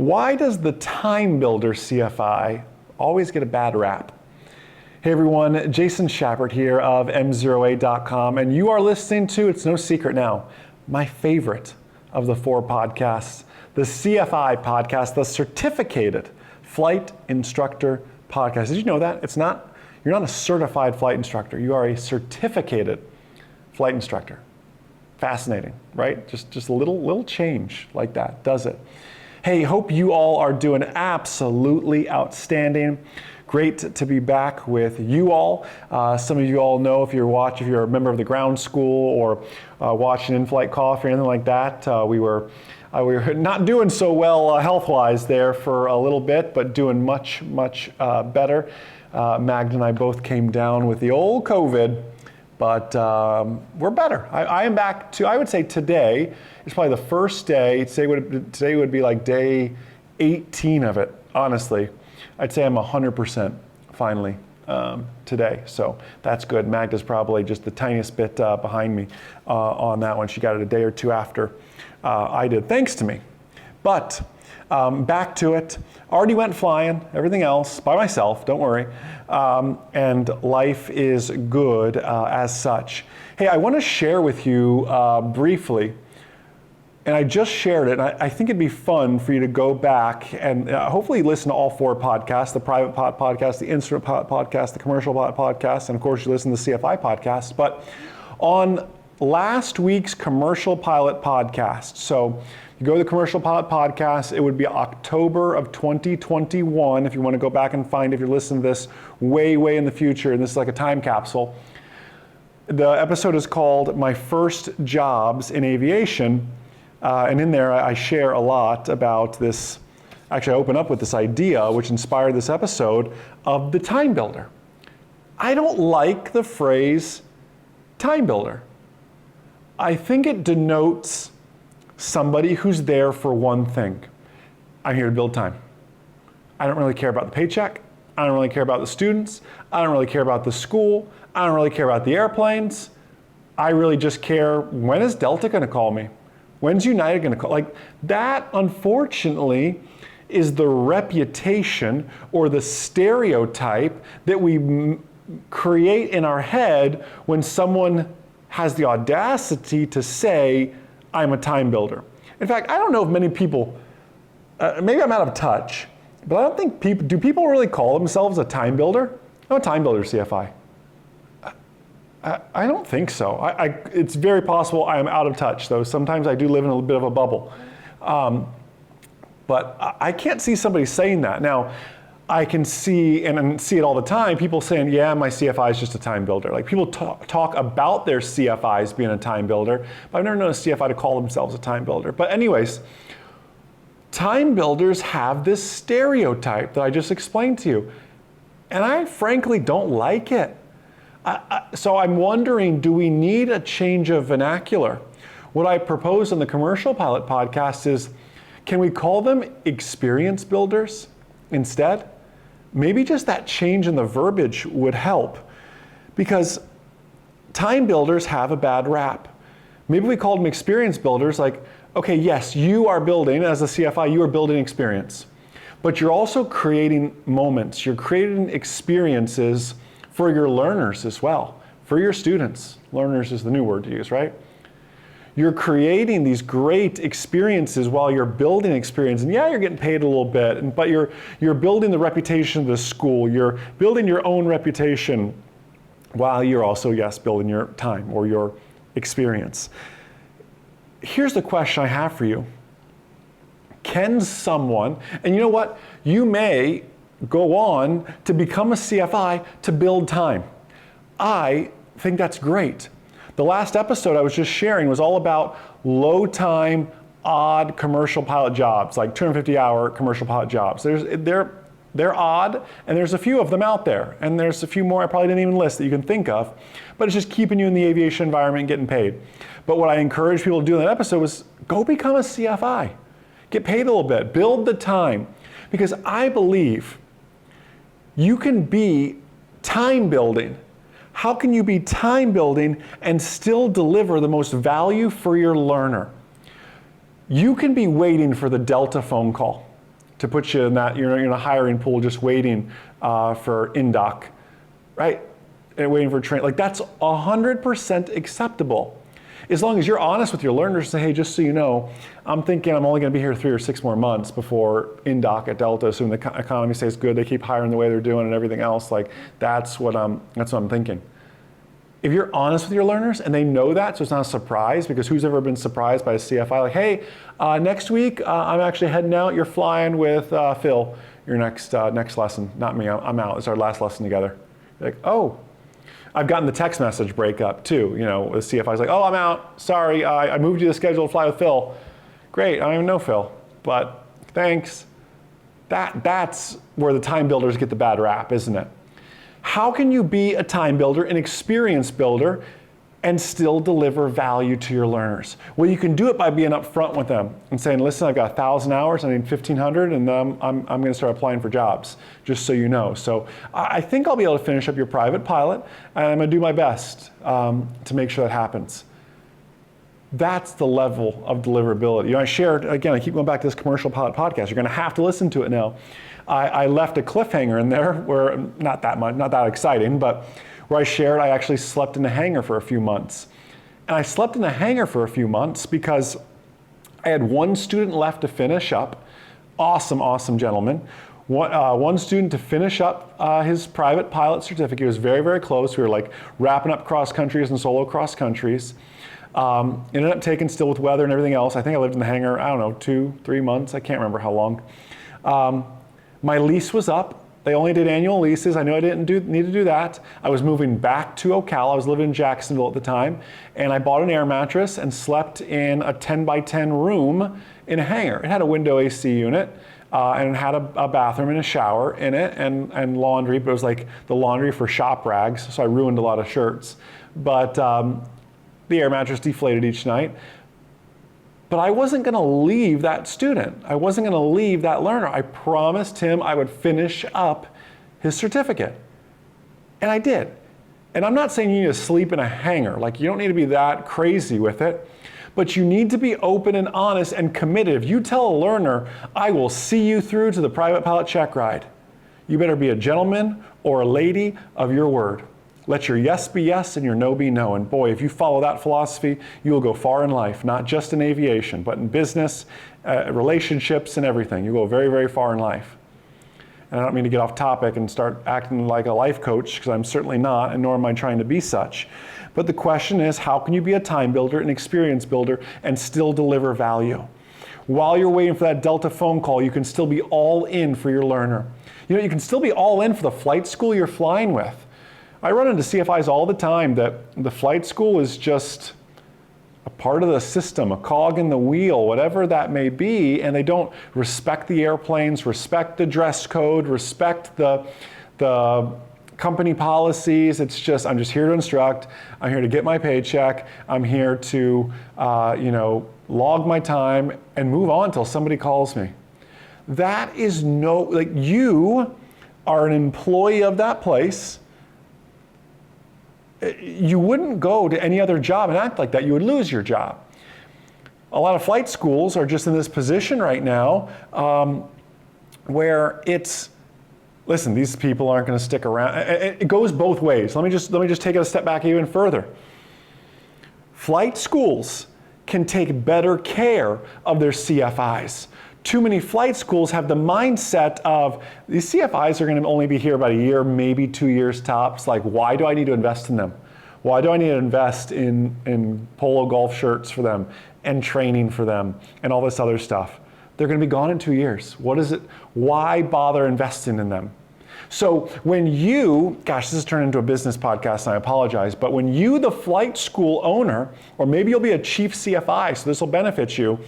Why does the time builder CFI always get a bad rap? Hey everyone, Jason Shepard here of MzeroA.com, and you are listening to, it's no secret now, my favorite of the 4 podcasts, the CFI podcast, the Certificated Flight Instructor Podcast. Did you know that? You're not a certified flight instructor, you are a certificated flight instructor. Fascinating, right? Just a little change like that does it. Hey, hope you all are doing absolutely outstanding. Great to be back with you all. Some of you all know if you're a member of the ground school or watching In-Flight Coffee or anything like that, we were not doing so well health-wise there for a little bit, but doing much better. Magda and I both came down with the old COVID, but we're better. I am back to, I would say today, it's probably the first day. Today would be like day 18 of it, honestly. I'd say I'm 100% finally today, so that's good. Magda's probably just the tiniest bit behind me on that one. She got it a day or two after I did, thanks to me. But back to it. Already went flying, everything else by myself, don't worry. And life is good as such. Hey, I want to share with you briefly, and I just shared it, and I think it'd be fun for you to go back and hopefully listen to all 4 podcasts, the private podcast, the instrument podcast, the commercial podcast, and of course you listen to the CFI podcast. But on last week's commercial pilot podcast, so you go to the commercial pilot podcast, it would be October of 2021, if you want to go back and find, if you're listening to this way in the future, and this is like a time capsule. The episode is called My First Jobs in Aviation. And in there, I share a lot about this. Actually, I open up with this idea, which inspired this episode, of the time builder. I don't like the phrase time builder. I think it denotes somebody who's there for one thing. I'm here to build time. I don't really care about the paycheck. I don't really care about the students. I don't really care about the school. I don't really care about the airplanes. I really just care, when is Delta going to call me? When's United going to call? Like that, unfortunately, is the reputation or the stereotype that we create in our head when someone has the audacity to say, I'm a time builder. In fact, I don't know if many people, maybe I'm out of touch, but I don't think do people really call themselves a time builder? I'm a time builder, CFI. I don't think so. It's very possible I am out of touch, though. Sometimes I do live in a bit of a bubble. But I can't see somebody saying that. Now, I can see, and see it all the time, people saying, yeah, my CFI is just a time builder. Like people talk about their CFIs being a time builder, but I've never known a CFI to call themselves a time builder. But anyways, time builders have this stereotype that I just explained to you. And I frankly don't like it. So I'm wondering, do we need a change of vernacular? What I propose on the Commercial Pilot podcast is, can we call them experience builders instead? Maybe just that change in the verbiage would help, because time builders have a bad rap. Maybe we call them experience builders, like, okay, yes, you are building, as a CFI, you are building experience, but you're also creating moments, you're creating experiences for your learners as well, for your students. Learners is the new word to use, right? You're creating these great experiences while you're building experience. And yeah, you're getting paid a little bit, but you're building the reputation of the school. You're building your own reputation while you're also, yes, building your time or your experience. Here's the question I have for you. Can someone, and you know what? You may go on to become a CFI to build time. I think that's great. The last episode I was just sharing was all about low time, odd commercial pilot jobs, like 250-hour commercial pilot jobs. They're odd, and there's a few of them out there, and there's a few more I probably didn't even list that you can think of, but it's just keeping you in the aviation environment and getting paid. But what I encourage people to do in that episode was go become a CFI. Get paid a little bit, build the time, because I believe you can be time building. How can you be time building and still deliver the most value for your learner? You can be waiting for the Delta phone call. to put you in that, you're in a hiring pool just waiting for indoc, right? And waiting for train. Like that's 100% acceptable. As long as you're honest with your learners and say, hey, just so you know, I'm thinking I'm only going to be here 3 or 6 more months before indoc at Delta, assuming the economy stays good, they keep hiring the way they're doing and everything else. Like that's what I'm thinking. If you're honest with your learners and they know that, so it's not a surprise, because who's ever been surprised by a CFI? Like, hey, next week I'm actually heading out. You're flying with Phil. Your next lesson, not me. I'm out. It's our last lesson together. You're like, oh. I've gotten the text message breakup too. You know, the CFI's like, oh, I'm out. Sorry, I moved you the schedule to fly with Phil. Great, I don't even know Phil, but thanks. That's where the time builders get the bad rap, isn't it? How can you be a time builder, an experience builder, and still deliver value to your learners? Well, you can do it by being upfront with them and saying, listen, I've got 1,000 hours, I need 1,500, and I'm going to start applying for jobs, just so you know. So I think I'll be able to finish up your private pilot, and I'm going to do my best to make sure that happens. That's the level of deliverability. You know, I shared, again, I keep going back to this commercial pilot podcast. You're going to have to listen to it now. I left a cliffhanger in there where, not that exciting, but where I shared I actually slept in a hangar for a few months. And I slept in a hangar for a few months because I had one student left to finish up. Awesome gentleman. One student to finish up his private pilot certificate. It was very, very close. We were like wrapping up cross countries and solo cross countries. Ended up taking still with weather and everything else. I think I lived in the hangar, I don't know, 2-3 months. I can't remember how long. My lease was up. They only did annual leases. I knew I didn't need to do that. I was moving back to Ocala. I was living in Jacksonville at the time. And I bought an air mattress and slept in a 10 by 10 room in a hangar. It had a window AC unit and it had a bathroom and a shower in it and laundry, but it was like the laundry for shop rags. So I ruined a lot of shirts. But the air mattress deflated each night. But I wasn't going to leave that student. I wasn't going to leave that learner. I promised him I would finish up his certificate. And I did. And I'm not saying you need to sleep in a hangar. Like, you don't need to be that crazy with it. But you need to be open and honest and committed. If you tell a learner, I will see you through to the private pilot check ride, you better be a gentleman or a lady of your word. Let your yes be yes and your no be no. And boy, if you follow that philosophy, you will go far in life, not just in aviation, but in business, relationships, and everything. You go very, very far in life. And I don't mean to get off topic and start acting like a life coach, because I'm certainly not, and nor am I trying to be such. But the question is, how can you be a time builder, an experience builder, and still deliver value? While you're waiting for that Delta phone call, you can still be all in for your learner. You know, you can still be all in for the flight school you're flying with. I run into CFIs all the time that the flight school is just a part of the system, a cog in the wheel, whatever that may be, and they don't respect the airplanes, respect the dress code, respect the company policies. It's just, I'm just here to instruct, I'm here to get my paycheck, I'm here to log my time and move on until somebody calls me. That is you are an employee of that place. You wouldn't go to any other job and act like that. You would lose your job. A lot of flight schools are just in this position right now where listen, these people aren't going to stick around. It goes both ways. Let me just take it a step back even further. Flight schools can take better care of their CFIs. Too many flight schools have the mindset of these CFIs are going to only be here about a year, maybe 2 years tops. Like, why do I need to invest in them? Why do I need to invest in polo golf shirts for them and training for them and all this other stuff? They're going to be gone in 2 years. What is it? Why bother investing in them? So when this has turned into a business podcast and I apologize, but when you, the flight school owner, or maybe you'll be a chief CFI, so this will benefit you,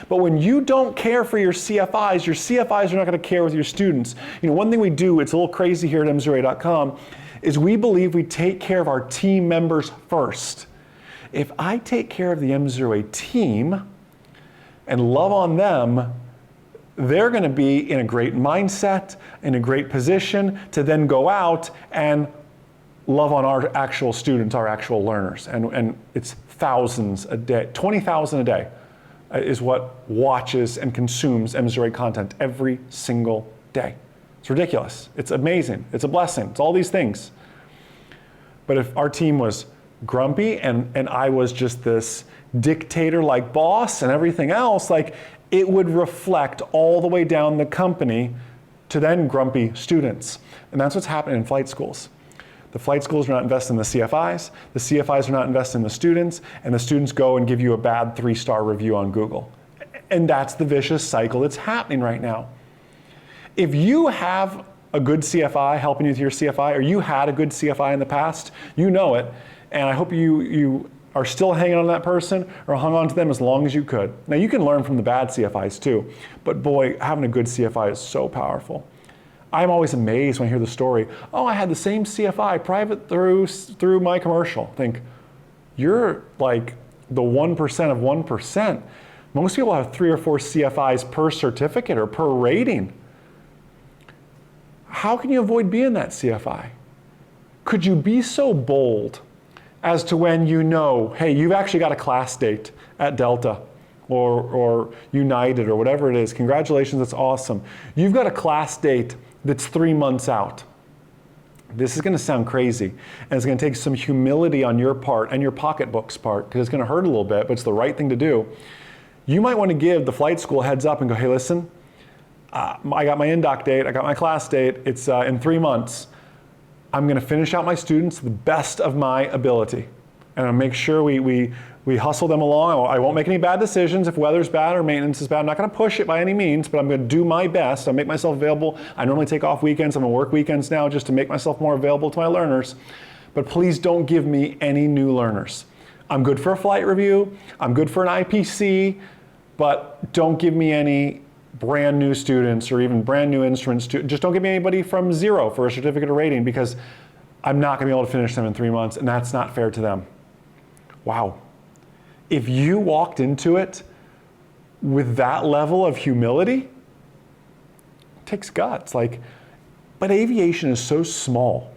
but when you don't care for your CFIs are not going to care with your students. You know, one thing we do, it's a little crazy here at MzeroA.com, is we believe we take care of our team members first. If I take care of the MzeroA team and love on them, they're going to be in a great mindset, in a great position to then go out and love on our actual students, our actual learners. And it's thousands a day, 20,000 a day is what watches and consumes MzeroA content every single day. It's ridiculous. It's amazing. It's a blessing. It's all these things. But if our team was grumpy and I was just this dictator-like boss and everything else, like, it would reflect all the way down the company to then grumpy students. And that's what's happening in flight schools. The flight schools are not investing in the CFIs are not investing in the students, and the students go and give you a bad 3-star review on Google. And that's the vicious cycle that's happening right now. If you have a good CFI helping you with your CFI, or you had a good CFI in the past, you know it, and I hope you are still hanging on to that person or hung on to them as long as you could. Now, you can learn from the bad CFIs too, but boy, having a good CFI is so powerful. I'm always amazed when I hear the story, oh, I had the same CFI private through my commercial. Think, you're like the 1% of 1%. Most people have 3 or 4 CFIs per certificate or per rating. How can you avoid being that CFI? Could you be so bold as to when you know, hey, you've actually got a class date at Delta or United or whatever it is. Congratulations, that's awesome. You've got a class date that's 3 months out. This is gonna sound crazy, and it's gonna take some humility on your part and your pocketbook's part, because it's gonna hurt a little bit, but it's the right thing to do. You might wanna give the flight school a heads up and go, hey, listen, I got my in-doc date, I got my class date, it's in 3 months. I'm gonna finish out my students to the best of my ability. And I'll make sure we hustle them along. I won't make any bad decisions if weather's bad or maintenance is bad. I'm not gonna push it by any means, but I'm gonna do my best. I'll make myself available. I normally take off weekends. I'm gonna work weekends now just to make myself more available to my learners. But please don't give me any new learners. I'm good for a flight review. I'm good for an IPC, but don't give me any brand new students or even brand new instruments. Just don't give me anybody from zero for a certificate of rating, because I'm not gonna be able to finish them in 3 months, and that's not fair to them. Wow. If you walked into it with that level of humility, it takes guts. But aviation is so small.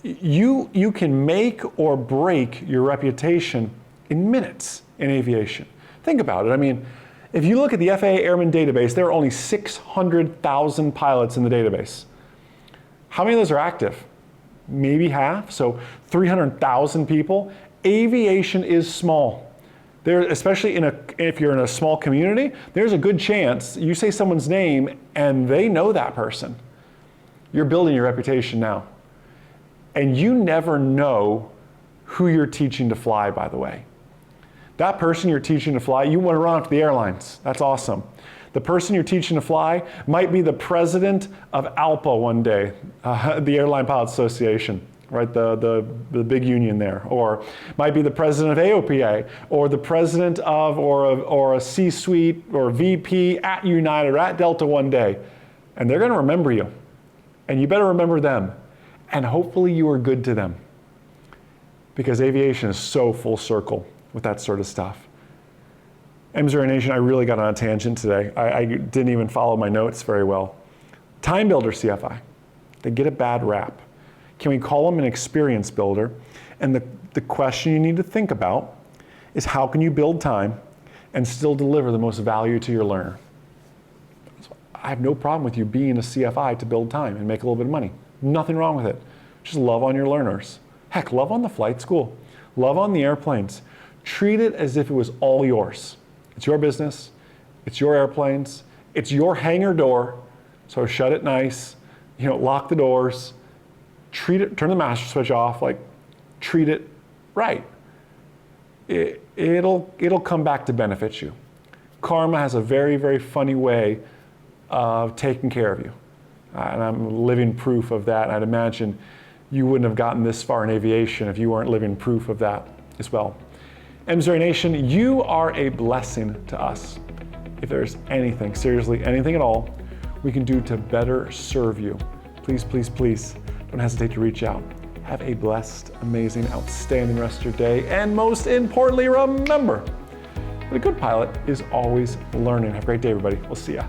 You can make or break your reputation in minutes in aviation. Think about it. I mean, if you look at the FAA Airman database, there are only 600,000 pilots in the database. How many of those are active? Maybe half, so 300,000 people. Aviation is small. There, especially if you're in a small community, there's a good chance you say someone's name and they know that person. You're building your reputation now. And you never know who you're teaching to fly, by the way. That person you're teaching to fly, you want to run off to the airlines. That's awesome. The person you're teaching to fly might be the president of ALPA one day, the Airline Pilots Association, right? The big union there, or might be the president of AOPA, or the president of, or a C-suite or VP at United or at Delta one day, and they're going to remember you, and you better remember them, and hopefully you are good to them, because aviation is so full circle with that sort of stuff. MzeroA Nation, I really got on a tangent today. I didn't even follow my notes very well. Time builder CFI, they get a bad rap. Can we call them an experience builder? And the question you need to think about is, how can you build time and still deliver the most value to your learner? I have no problem with you being a CFI to build time and make a little bit of money. Nothing wrong with it. Just love on your learners. Heck, love on the flight school. Love on the airplanes. Treat it as if it was all yours. It's your business, it's your airplanes, it's your hangar door, so shut it nice, lock the doors, treat it, turn the master switch off, treat it right. It'll come back to benefit you. Karma has a very, very funny way of taking care of you. And I'm living proof of that, and I'd imagine you wouldn't have gotten this far in aviation if you weren't living proof of that as well. MzeroA Nation, you are a blessing to us. If there's anything, seriously, anything at all, we can do to better serve you, please, please, please don't hesitate to reach out. Have a blessed, amazing, outstanding rest of your day. And most importantly, remember that a good pilot is always learning. Have a great day, everybody. We'll see ya.